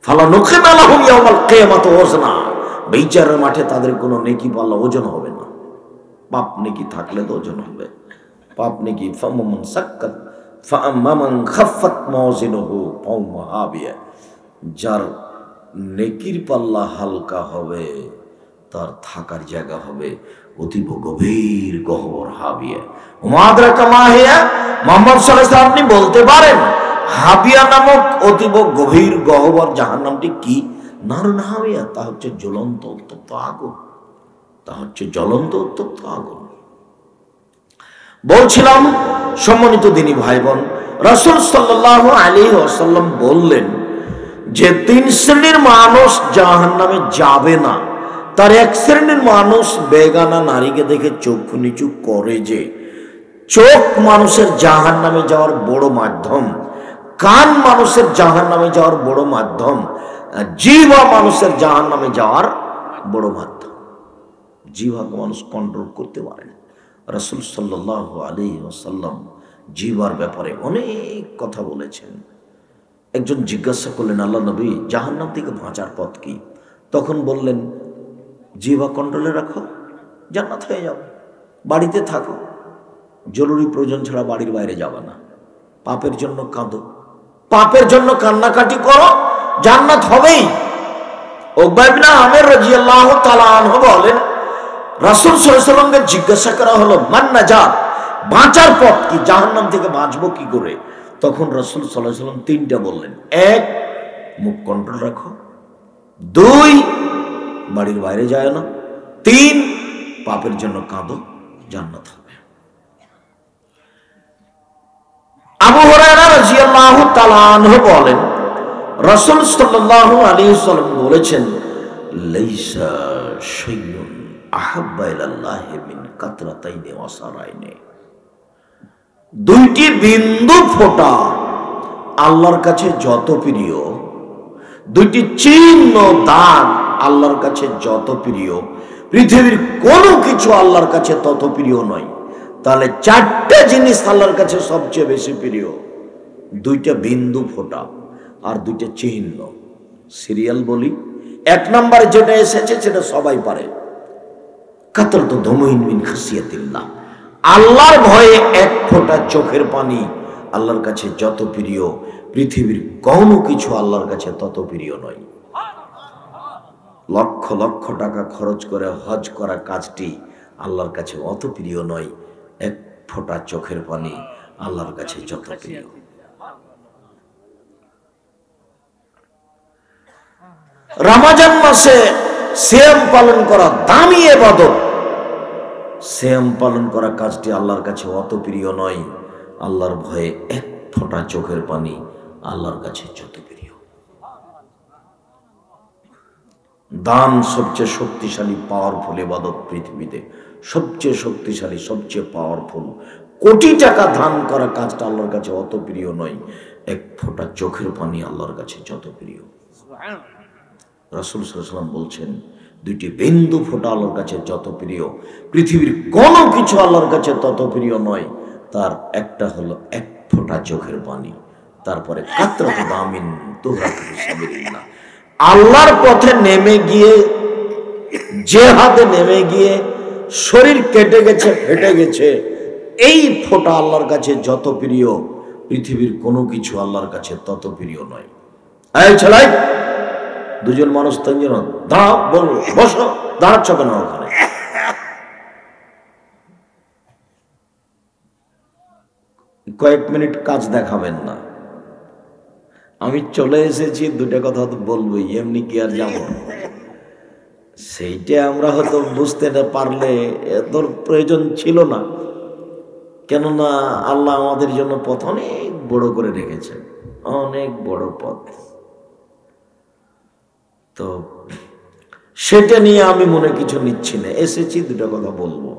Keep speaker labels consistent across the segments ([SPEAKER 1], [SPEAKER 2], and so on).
[SPEAKER 1] ফালানুকিমা লাহুম ইয়াউমাল কিয়ামাতি ওয়াজনা, বিচারের মাঠে তাদের কোনো নেকি পাল্লা ওজন হবে না। পাপ নেকি থাকলে তো ওজন হবে। পাপ নেকি ফামান সাক্কাত ফাআম্মা মান খাফফাত মাওয়াজিনুহু ফাহুয়া হাবিয়া, যার নেকির পাল্লা হালকা হবে তার থাকার জায়গা হবে অতীব গভীর গহ্বর হাবিয়া। ওমা আদরাকা মা হিয়া, মুহাম্মদ সাল্লাল্লাহু আলাইহি ওয়াসাল্লাম আপনি বলতে পারেন হাবিয়া নামক অতীব গভীর গহ্বর জাহান্নামটি কি? নারুন হাবিয়া, তা হচ্ছে জ্বলন্ত উত্তপ্ত আগুন, তা হচ্ছে জ্বলন্ত উত্তপ্ত আগুন। বলছিলাম সম্মানিত দিনী ভাই বোন, রাসূল সাল্লাল্লাহু আলাইহি ওয়াসাল্লাম বললেন যে 3 শ্রেণীর মানুষ জাহান্নামে যাবে না। তার এক শ্রেণীর মানুষ বেগানা নারীকে দেখে চক্ষু নিচু করে। যে চোখ মানুষের জাহান্নামে যাওয়ার বড় মাধ্যম, কান মানুষের জাহান্নামে যাওয়ার বড় মাধ্যম, জিহ্বা মানুষের জাহান্নামে যাওয়ার বড় মাধ্যম। জিহ্বাকে মানুষ কন্ট্রোল করতে পারে না। রাসূল সাল্লাল্লাহু আলাইহি ওয়াসাল্লাম জিহ্বার ব্যাপারে অনেক কথা বলেছেন। একজন জিজ্ঞাসা করলেন, আল্লাহ নবী, জাহান্নাম থেকে বাঁচার পথ কি? তখন বললেন, জিহ্বা কন্ট্রোলে রাখো, জান্নাত হয়ে যাবে। বাড়িতে থাকো, জরুরি প্রয়োজন ছাড়া বাড়ির বাইরে যাবে না। পাপের জন্য কাঁদো, পাপের জন্য কান্নাকাটি করো, জান্নাত হবেই। উকবা ইবনে আমির রাদিয়াল্লাহু তাআলা আনহু বলেন, রাসূল সাল্লাল্লাহু আলাইহি ওয়াসাল্লামকে জিজ্ঞাসা করা হলো, মান নাজাত, বাঁচার পথ কি, জাহান্নাম থেকে বাঁচবো কি করে? তখন রাসূল সাল্লাল্লাহু আলাইহি ওয়াসাল্লাম 3টা বললেন। 1, মুখ কন্ট্রোল রাখো। 2, বাড়ির বাইরে যায় না। 3, পাপের জন্য কাঁদো, জান্নাত হবে। আবু হুরায়রা রাদিয়াল্লাহু তাআলা আনহু বলেন, রাসূল সাল্লাল্লাহু আলাইহি ওয়াসাল্লাম বলেছেন, লাইসা শাইউন আহাব্বা ইলাল্লাহি মিন কাতরাতাইনি ওয়া সারাইনি, 2টি বিন্দু ফোঁটা আল্লাহর কাছে যত প্রিয়, 2টি চিহ্ন দাগ আল্লাহর কাছে যত প্রিয়, পৃথিবীর কোনো কিছু আল্লাহর কাছে তত প্রিয় নয়। তাহলে 4টে জিনিস আল্লাহর কাছে সবচেয়ে বেশি প্রিয়, 2টা বিন্দু ফোঁটা আর 2টা চিহ্ন। সিরিয়াল বলি, 1 নম্বরে যেটা এসেছে সেটা সবাই পারে, কাতরাতু দুমুইন মিন খাসিয়াতিল্লাহ, আল্লাহর ভয়ে 1 ফোঁটা চোখের পানি আল্লাহর কাছে যত প্রিয়, পৃথিবীর কোনো কিছু আল্লাহর কাছে তত প্রিয় নয়। লক্ষ লক্ষ টাকা খরচ করে হজ করা কাজটি আল্লাহর কাছে অত প্রিয় নয়, 1 ফোঁটা চোখের পানি আল্লাহর কাছে যত প্রিয়। রমজান মাসে সিয়াম পালন করা দামি ইবাদত, সিয়াম পালন করা কাজটি আল্লাহর কাছে অত প্রিয় নয়, আল্লাহর ভয়ে 1 ফোঁটা চোখের পানি আল্লাহর কাছে যত প্রিয়। দান সবচেয়ে শক্তিশালী পাওয়ারফুল ইবাদত, পৃথিবীতে সবচেয়ে শক্তিশালী, সবচেয়ে পাওয়ারফুল। কোটি টাকা দান করা কাজটা আল্লাহর কাছে অত প্রিয় নয়, 1 ফোঁটা চোখের পানি আল্লাহর কাছে যত প্রিয়। রাসূল সাল্লাল্লাহু আলাইহি ওয়াসাল্লাম বলছেন, 2টি বিন্দু ফোঁটা আল্লাহর কাছে যত প্রিয়, পৃথিবীর কোনো কিছু আল্লাহর কাছে তত প্রিয় নয়। তার একটা হলো 1 ফোঁটা চোখের পানি, তারপরে কাতরাতু দামিন তুহরাতু সাবিলিল্লাহ, আল্লাহর পথে নেমে গিয়ে, জিহাদে নেমে গিয়ে শরীর কেটে গেছে, ফেটে গেছে, এই ফোঁটা আল্লাহর কাছে যত প্রিয়, পৃথিবীর কোনো কিছু আল্লাহর কাছে তত প্রিয় নয়। এই ছেলে, 2জন মানুষ 3জন, দাঁড়াও, বলো, বসো, দাঁড়াচ্ছ কেন ওখানে? কয়েক মিনিট কাজ দেখাবেন না। আমি চলে এসেছি, 2টা কথা তো বলবোই, এমনি কি আর যাব? সেইটা আমরা হয়তো বুঝতে না পারলে তোর প্রয়োজন ছিল না, কেননা আল্লাহ আমাদের জন্য পথ অনেক বড় করে রেখেছেন, অনেক বড় পথ। তো সেটা নিয়ে আমি মনে কিছু নিচ্ছি না, এসেছি 2টা কথা বলবো,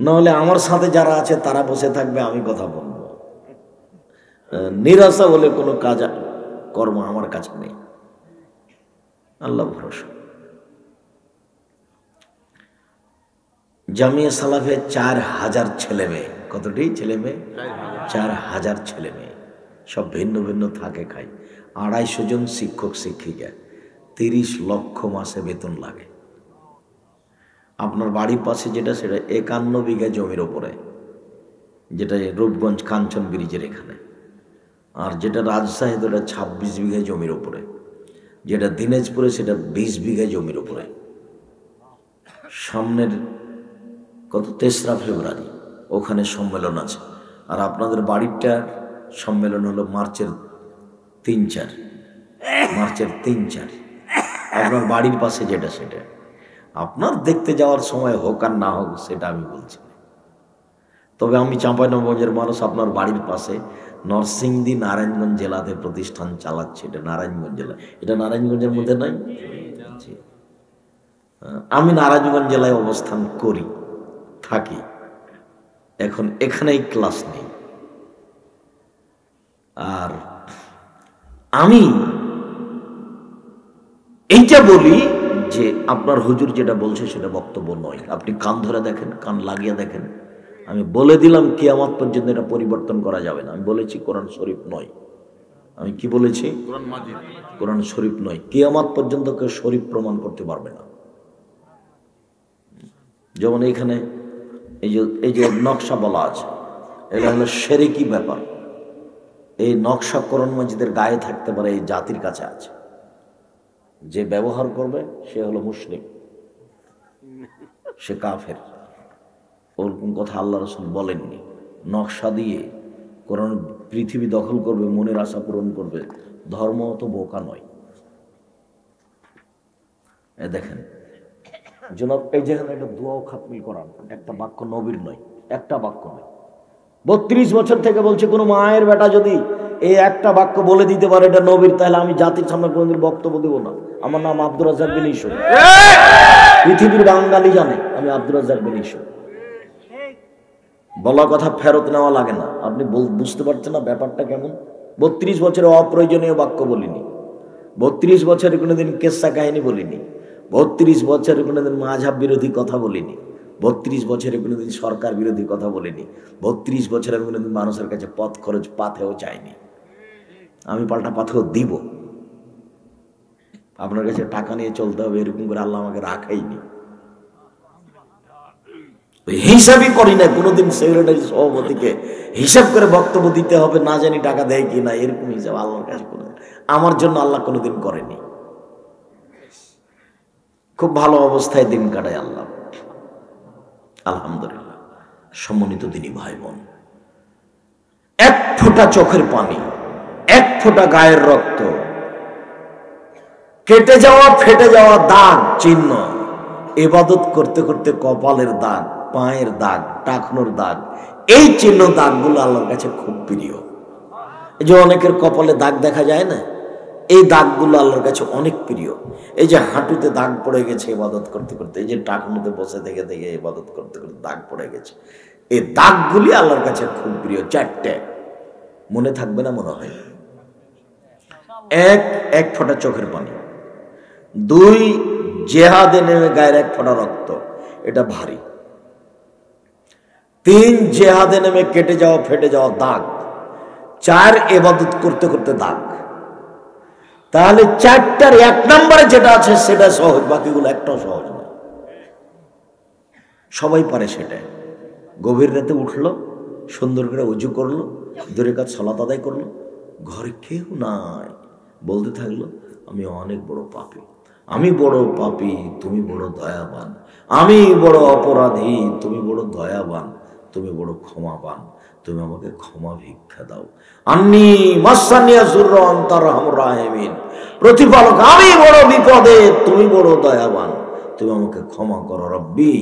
[SPEAKER 1] নাহলে আমার সাথে যারা আছে তারা বসে থাকবে, আমি কথা বলবো। নিরাশা বলে কোনো কাজ কর্ম আমার কাছে নেই, আল্লাহ ভরসা। জামিয়া সালাফে 4000 ছেলে মেয়ে, কতটি ছেলে মেয়ে? 4000 ছেলে মেয়ে, সব ভিন্ন ভিন্ন থাকে, খায়। 250 জন শিক্ষক শিক্ষিকা, 30 লক্ষ মাসে বেতন লাগে। আপনার বাড়ির পাশে যেটা, সেটা 51 বিঘা জমির ওপরে, যেটা রূপগঞ্জ কাঞ্চন ব্রিজের এখানে। আর যেটা রাজশাহীতে, ওটা 26 বিঘা জমির ওপরে। যেটা দিনাজপুরে, সেটা 20 বিঘা জমির ওপরে। সামনের কত 3রা ফেব্রুয়ারি ওখানে সম্মেলন আছে। আর আপনাদের বাড়িটার সম্মেলন হলো মার্চের 3-4, মার্চের 3-4। আপনার বাড়ির পাশে যেটা, সেটা আপনার দেখতে যাওয়ার সময় হোক আর না হোক সেটা আমি বলছি। তবে আমি চাঁপাইনবাবগঞ্জের মানুষ, আপনার বাড়ির পাশে নরসিংদী নারায়ণগঞ্জ জেলাতে প্রতিষ্ঠান চালাচ্ছে। এটা নারায়ণগঞ্জ জেলা, এটা নারায়ণগঞ্জের মধ্যে নাই। আমি নারায়ণগঞ্জ জেলায় অবস্থান করি, থাকি, এখন এখানেই ক্লাস নেই। আর আমি এইটা বলি যে আপনার হুজুর যেটা বলছে সেটা বক্তব্য নয়। আপনি কান ধরে দেখেন, কান লাগিয়ে দেখেন। আমি বলে দিলাম কিয়ামত পর্যন্ত এটা পরিবর্তন করা যাবে না। আমি বলেছি কোরআন শরীফ নয়। আমি কি বলেছি? কোরআন শরীফ নয়। কিয়ামত পর্যন্ত কেউ শরীফ প্রমাণ করতে পারবে না। যেমন এখানে এই যে নকশা বলা আছে, এটা হলো শিরকি ব্যাপার। এই নকশা কোরআন মাজিদের গায়ে থাকতে পারে, এই জাতির কাছে আছে। যে ব্যবহার করবে সে হলো মুসলিম, সে কাফের। ওরকম কথা আল্লাহ রাসূল বলেননি। নকশা দিয়ে কোরআন পৃথিবী দখল করবে, মনের আশা পূরণ করবে, ধর্ম তো বোকা নয়। দেখেন জনাব, এই যেখানে একটা দোয়াও খাতমিল করান, একটা বাক্য নবীর নয়, একটা বাক্য নয়। 32 বছর থেকে বলছে, কোনো মায়ের বেটা যদি এই একটা বাক্য বলে দিতে পারে এটা নবীর, তাহলে আমি জাতির সামনে কোনোদিন বক্তব্য দেব না। আমার নাম আব্দুর রাজ্জাক বিন ইউসুফ। পৃথিবীর বাঙালি জানে আমি আব্দুর রাজ্জাক বিন ইউসুফ। বলা কথা ফেরত নেওয়া লাগে না। আপনি বুঝতে পারছেন না ব্যাপারটা কেমন? 32 বছরে অপ্রয়োজনীয় বাক্য বলিনি। 32 বছরে কোনোদিন কেসা কাহিনী বলিনি। 32 বছরে কোনোদিন মাযহাব বিরোধী কথা বলিনি। 32 বছরে কোনোদিন সরকার বিরোধী কথা বলিনি। 32 বছরে আমি কোনোদিন মানুষের কাছে পথ খরচ পাথেও চাইনি। আমি পাল্টা পাথেও দিব। আপনার কাছে টাকা নিয়ে চলতে হবে এরকম করে আল্লাহ আমাকে রাখাইনি। হিসাবই করি না কোনোদিন। সেক্রেটারি সভাপতিকে হিসাব করে বক্তব্য দিতে হবে, না জানি টাকা দেয় কি না, এরকম হিসাব আল্লাহর কাছে কোনোদিন আমার জন্য আল্লাহ কোনোদিন করেনি। খুব ভালো অবস্থায় দিন কাটায় আল্লাহ, আলহামদুলিল্লাহ। সম্মানিত দিনী ভাই বোন, এক ফোঁটা চোখের পানি, এক ফোঁটা গায়ের রক্ত, কেটে যাওয়া ফেটে যাওয়া দাগ চিহ্ন, ইবাদত করতে করতে কপালের দাগ, পায়ের দাগ, টাকনোর দাগ, এই চিহ্ন দাগগুলো আল্লাহর কাছে খুব প্রিয়। এই যে অনেকের কপালে দাগ দেখা যায় না, এই দাগগুলো আল্লাহর কাছে অনেক প্রিয়। এই যে হাঁটুতে দাগ পড়ে গেছে ইবাদত করতে করতে, এই যে টাকনোতে বসে থেকে থেকে ইবাদত করতে করতে দাগ পড়ে গেছে, এই দাগগুলি আল্লাহর কাছে খুব প্রিয়। 4টে মনে থাকবে না মনে হয়। এক ফোঁটা চোখের পানি। 2 জেহাদে নেমে গায়ের 1 ফোঁটা রক্ত, এটা ভারী। 3 জেহাদে নেমে কেটে যাওয়া ফেটে যাওয়া দাগ। 4 ইবাদত করতে করতে দাগ। তাহলে 4টার 1 নম্বরে যেটা আছে সেটা সহজ, বাকিগুলো একটাও সহজ না। সবাই পারে সেটা। গভীর রাতে উঠলো, সুন্দর করে ওযু করলো, 2 রাকাত সালাত আদায় করলো, ঘরে কেউ নাই, বলতে থাকলো আমি অনেক বড় পাপী, আমি বড় পাপী, তুমি বড় দয়াবান, আমি বড় অপরাধী, তুমি বড় দয়াবান, তুমি বড় ক্ষমাবান, তুমি আমাকে ক্ষমা ভিক্ষা দাও। আন্নী মাসানিয়া যুররা আনতা আরহামুর রাহিমিন, প্রতিপালক আমি বড় বিপদে, তুমি বড় দয়াবান, তুমি আমাকে ক্ষমা করো। রব্বি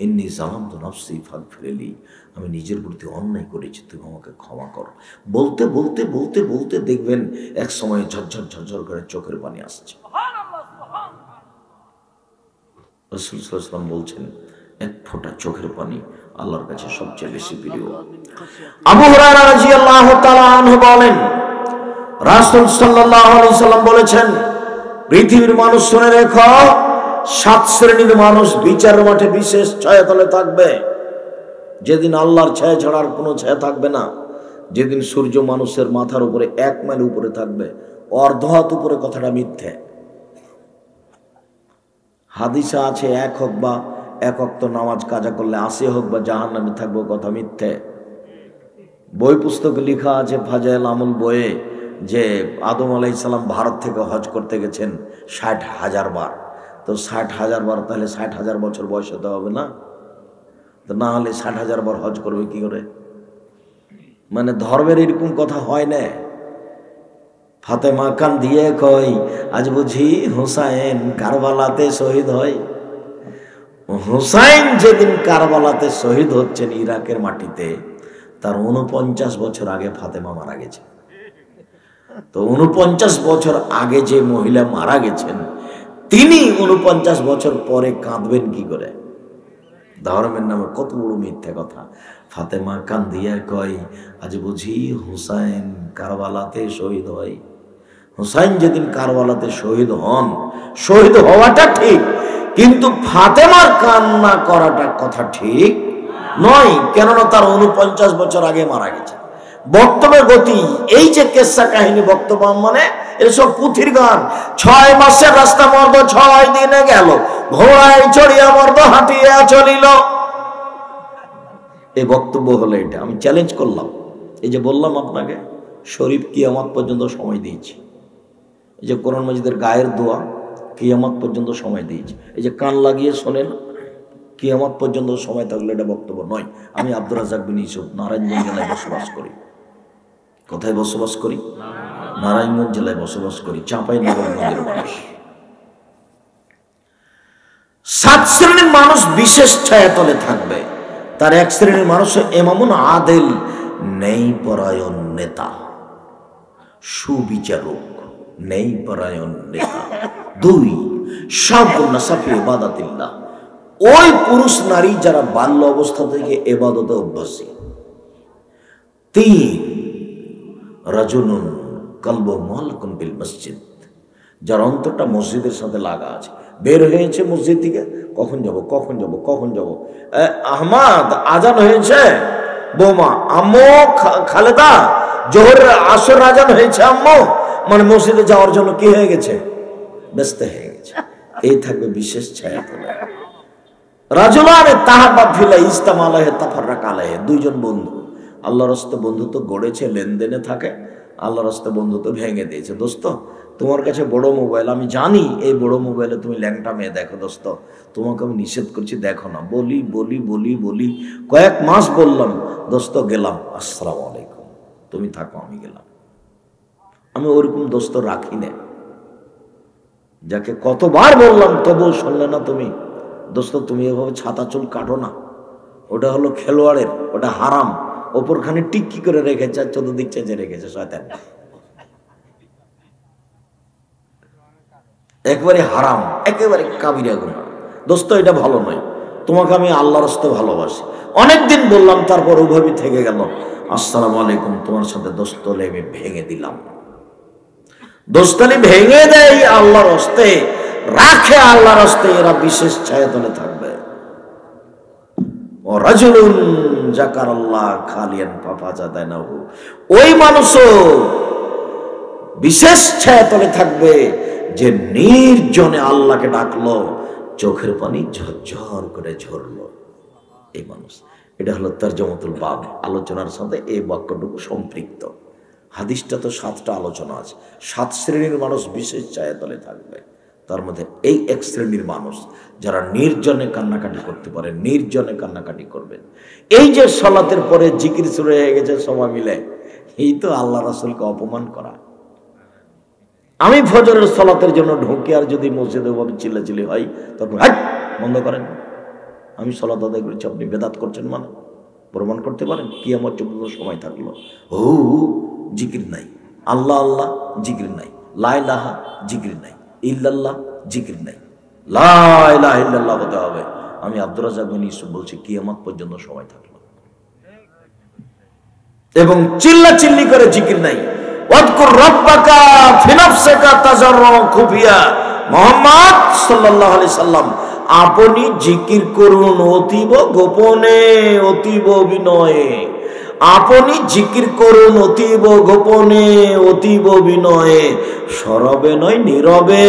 [SPEAKER 1] ইন্নী যালামতু নাফসি ফাগফিরলি, আমি নিজের প্রতি অন্যায় করেছি, তুমি আমাকে ক্ষমা করো। বলতে বলতে বলতে বলতে দেখবেন এক সময় ঝরঝর ঝরঝর করে চোখের পানি আসছে। রাসূল সাল্লাল্লাহু আলাইহি ওয়াসাল্লাম বলছেন 1 ফোঁটা চোখের পানি আল্লাহর কাছে সবচেয়ে বেশি প্রিয়। আবু হুরায়রা রাদিয়াল্লাহু তাআলা আনহু বলেন, রাসূল সাল্লাল্লাহু আলাইহি সাল্লাম বলেছেন, পৃথিবীর মানুষ শুনে রেখো, 7 শ্রেণীর মানুষ বিচারের মাঠে বিশেষ ছায়াতলে থাকবে, যেদিন আল্লাহর ছায়া ছাড়া আর কোনো ছায়া থাকবে না, যেদিন সূর্য মানুষের মাথার উপরে 1 মাইল উপরে থাকবে, অর্ধ হাত উপরে কথাটা মিথ্যে। হাদিসে আছে এক হোক বা এক ওয়াক্ত নামাজ কাজা করলে ৮০ হোক বা জাহান্নামে থাকবো, কথা মিথ্যে। বই পুস্তকে লেখা আছে ফাজাইল আমল বইয়ে যে আদম আলাইহিস সালাম ভারত থেকে হজ করতে গেছেন ৬০,০০০ বার। তো ৬০,০০০ বার তাহলে ৬০,০০০ বছর বয়স হতে হবে না? তো না হলে ৬০,০০০ বার হজ করবে কি করে? মানে ধর্মের এরকম কথা হয় না। ফাতেমা কান দিয়ে কই আজ বুঝি হুসাইন কারবালাতে শহীদ হয়। হুসাইন যেদিন কারবালাতে শহীদ হচ্ছেন ইরাকের মাটিতে, তার ৪৯ বছর আগে ফাতেমা মারা গেছে। তো ৪৯ বছর আগে যে মহিলা মারা গেছেন, তিনি ৪৯ বছর পরে কাঁদবেন কি করে? ধর্মের নামে কত বড় মিথ্যা কথা। ফাতেমা কান দিয়ে কয় আজ বুঝি হুসাইন কারবালাতে শহীদ হয়। হুসাইন যেদিন কারবালাতে শহীদ হন, শহীদ হওয়াটা ঠিক, কিন্তু ফাতেমার কান্না করাটা কথা ঠিক নয়, কেননা তার ৪৯ বছর আগে মারা গেছে। বক্তব্যের গতি, এই যে কেসা কাহিনী বক্তব্য মানে এসব পুঁথির গান। ৬ মাসের রাস্তা মর্দ ৬ দিনে গেল, ঘোড়ায় চড়িয়া মর্দ হাঁটিয়া চলিল। এই বক্তব্য হলো এটা। আমি চ্যালেঞ্জ করলাম, এই যে বললাম আপনাকে শরীফ কিয়ামত পর্যন্ত সময় দিয়েছি, এই যে কোরআন মাজিদের গায়ের দোয়া কিয়ামত পর্যন্ত সময় দিয়েছি, এই যে কান লাগিয়ে শোনেন কিয়ামত পর্যন্ত সময় থাকলে এটা বক্তব্য নয়। আমি আব্দুর রাজ্জাক বিন ইউসুফ, নারায়ণগঞ্জ জেলায় বসবাস করি। কোথায় বসবাস করি? নারায়ণগঞ্জ জেলায় বসবাস করি, চাঁপাইনবাবগঞ্জের মানুষ। 7 শ্রেণীর মানুষ বিশেষ ছায়াতলে থাকবে। তার 1 শ্রেণীর মানুষ ইমামুন আদিল, নেই পরায়ণ নেতা, সুবিচারক, নেই পরায়ণ নেতা। 2 শাবুন নাসাফি ইবাদাতিল্লাহ, ওই পুরুষ নারী যারা বাল্য অবস্থা থেকে ইবাদতে অভ্যাসী। 3 রাজুলুন কলবু মুআল্লাকুন বিল মসজিদ, যার অন্তরটা মসজিদের সাথে লাগা আছে। বের হয়েছে মসজিদ থেকে, কখন যাব কখন যাব কখন যাব। আহমদ আজান হয়েছে, বৌমা আম্মু খালেদা জোহরের আসর আজান হয়েছে আম্মু, মানে মসজিদে যাওয়ার জন্য কি হয়ে গেছে? ব্যস্ত হয়ে গেছে। এই থাকবে বিশেষ ছায়াতলে। রাজুলানে তাহাব্বা ফিল্লাহ ইজতামা আলাইহি তাফাররাকা আলাইহি, 2 জন বন্ধু আল্লাহর রাস্তায় বন্ধুত্ব গড়েছে, লেনদেনে থাকে, আল্লাহর রাস্তায় বন্ধুত্ব ভেঙে দিয়েছে। দোস্ত তোমার কাছে বড় মোবাইল, আমি জানি এই বড় মোবাইলে তুমি ল্যাংটা মেয়ে দেখো, দোস্ত তোমাকে আমি নিষেধ করছি দেখো না। বলি বলি বলি বলি কয়েক মাস বললাম, দোস্ত গেলাম, আসসালামু আলাইকুম, তুমি থাকো আমি গেলাম। আমি ওরকম দোস্ত রাখি না, যাকে কতবার বললাম তবুও শুনলে না তুমি। দোস্ত তুমি এভাবে ছাতা চুল কাটো না, ওটা হলো খেলোয়াড়ের, ওটা হারাম। ওপরখানে টিক্কি করে রেখেছে, চতুর্দিক চেঁচে রেখেছে শয়তান, একবারে হারাম, একেবারে কাবিরা গুনাহ। দোস্ত এটা ভালো নয়, তোমাকে আমি আল্লাহর রাস্তায় ভালোবাসি। অনেকদিন বললাম, তারপর ওভাবে থেকে গেল। আসসালামু আলাইকুম, তোমার সাথে দোস্তলে আমি ভেঙে দিলাম। দোস্তানি ভেঙে দেয় আল্লাহর রাস্তায়, রাখে আল্লাহর রাস্তায়, এরা বিশেষ ছায়াতলে থাকবে। ও রাজুলুন যাকারাল্লাহ খালিয়ান ফাফাজাদানাহু, ওই মানুষও বিশেষ ছায়াতলে থাকবে যে নির্জনে আল্লাহকে ডাকলো, চোখের পানি ঝরঝর করে ঝরলো। এই মানুষ, এটা হলো তরজমাতুল বাব, আলোচনার সাথে এই বাক্যটুকু সম্পৃক্ত। হাদিসটা তো 7টা আলোচনা আছে। 7 শ্রেণীর মানুষ বিশেষ ছায়াতলে থাকবে। তার মধ্যে এই 1 শ্রেণীর মানুষ যারা নির্জনে কান্নাকাটি করতে পারে, নির্জনে কান্নাকাটি করবেন। এই যে সালাতের পরে জিকির শুরু হয়ে গেছে সবাই মিলে, এই তো আল্লাহ রাসূলকে অপমান করা। আমি ফজরের সালাতের জন্য ঢুকে আর যদি মসজিদে ভাবে চিল্লাচিল্লি হয়, তখন বন্ধ করেন, আমি সালাত আদায় করেছি, আপনি বেদাত করছেন, মানে প্রমাণ করতে পারেন? কি আমার চুপ সময় থাকলো, জিকির নাই, আল্লাহ আল্লাহ জিকির নাই, লা ইলাহা জিকির নাই, ইল্লাল্লাহ জিকির নাই, লা ইলাহা ইল্লাল্লাহ বলতে হবে। আমি আব্দুর রাজ্জাক বিন ইউসুফ বলছি, কিয়ামত পর্যন্ত সময় থাকলো। এবং চিল্লাচিল্লি করে জিকির নাই। ওয়াদকুর রাব্বাকা ফি নাফসিকা তাজাররুআন খুফিয়া, মুহাম্মদ সাল্লাল্লাহু আলাইহি সাল্লাম আপনি জিকির করুন অতীব গোপনে, অতীব বিনয়ে। আপনি জিকির করুন অতীব গোপনে অতীব বিনয়ে, সরবে নয় নীরবে,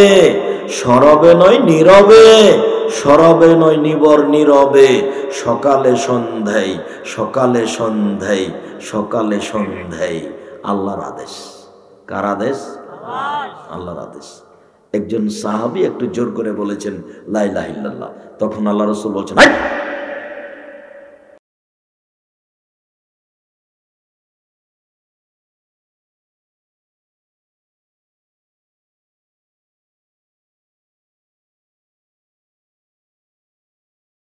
[SPEAKER 1] সরবে নয় নীরবে, সরবে নয় নিবর নীরবে, সকালে সন্ধ্যায়, সকালে সন্ধ্যায়, সকালে সন্ধ্যায়। আল্লাহর আদেশ। কার আদেশ? আল্লাহর আদেশ। একজন সাহাবী একটু জোর করে বলেছেন লা ইলাহা ইল্লাল্লাহ, তখন আল্লাহ রাসূল বলছেন,